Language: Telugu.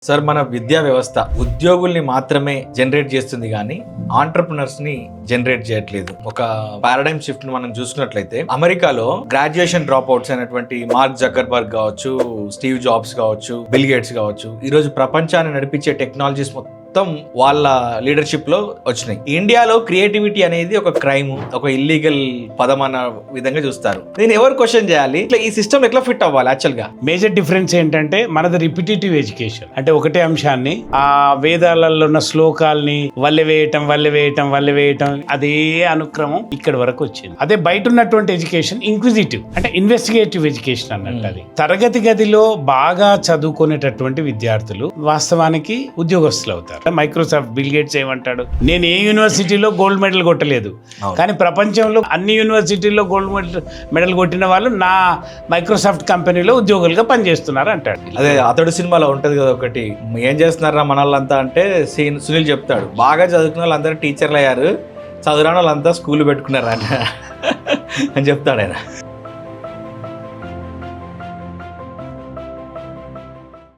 సార్, మన విద్యా వ్యవస్థ ఉద్యోగుల్ని మాత్రమే జనరేట్ చేస్తుంది కానీ ఆంటర్ప్రినర్స్ ని జనరేట్ చేయట్లేదు. ఒక పారాడైమ్ షిఫ్ట్ మనం చూసుకున్నట్లయితే అమెరికాలో గ్రాడ్యుయేషన్ డ్రాప్ అవుట్స్ అయినటువంటి మార్క్ జకర్బర్గ్ కావచ్చు, స్టీవ్ జాబ్స్ కావచ్చు, బిల్ గేట్స్ కావచ్చు, ఈ రోజు ప్రపంచాన్ని నడిపించే టెక్నాలజీస్ మొత్తం వాళ్ళ లీడర్షిప్ లో వచ్చినాయి. ఇండియాలో క్రియేటివిటీ అనేది ఒక క్రైమ్, ఒక ఇల్లీగల్ పదం అన్న విధంగా చూస్తారు. నేను ఎవరు క్వశ్చన్ చేయాలి? ఇట్లా ఈ సిస్టమ్ ఎట్లా ఫిట్ అవ్వాలి? యాక్చువల్ గా మేజర్ డిఫరెన్స్ ఏంటంటే మనది రిపిటేటివ్ ఎడ్యుకేషన్. అంటే ఒకటే అంశాన్ని ఆ వేదాలలో ఉన్న శ్లోకాల్ని వల్లె వేయటం అదే అనుక్రమం ఇక్కడి వరకు వచ్చింది. అదే బయట ఉన్నటువంటి ఎడ్యుకేషన్ ఇంక్విజిటివ్, అంటే ఇన్వెస్టిగేటివ్ ఎడ్యుకేషన్ అన్నట్టు. అది తరగతి గదిలో బాగా చదువుకునేటటువంటి విద్యార్థులు వాస్తవానికి ఉద్యోగస్తులు అవుతారు. మైక్రోసాఫ్ట్ బిల్ గేట్స్ ఏమంటాడు, నేను ఏ యూనివర్సిటీలో గోల్డ్ మెడల్ కొట్టలేదు, కానీ ప్రపంచంలో అన్ని యూనివర్సిటీల్లో గోల్డ్ మెడల్ కొట్టిన వాళ్ళు నా మైక్రోసాఫ్ట్ కంపెనీలో ఉద్యోగులుగా పనిచేస్తున్నారు అంటాడు. అదే అతడు సినిమాలో ఉంటది కదా ఒకటి, ఏం చేస్తున్నారా మన వాళ్ళంతా అంటే సునీల్ చెప్తాడు, బాగా చదువుకున్న వాళ్ళందరూ టీచర్లు అయ్యారు, చదువురాని వాళ్ళంతా స్కూల్ పెట్టుకున్నారా అని చెప్తాడు ఆయన.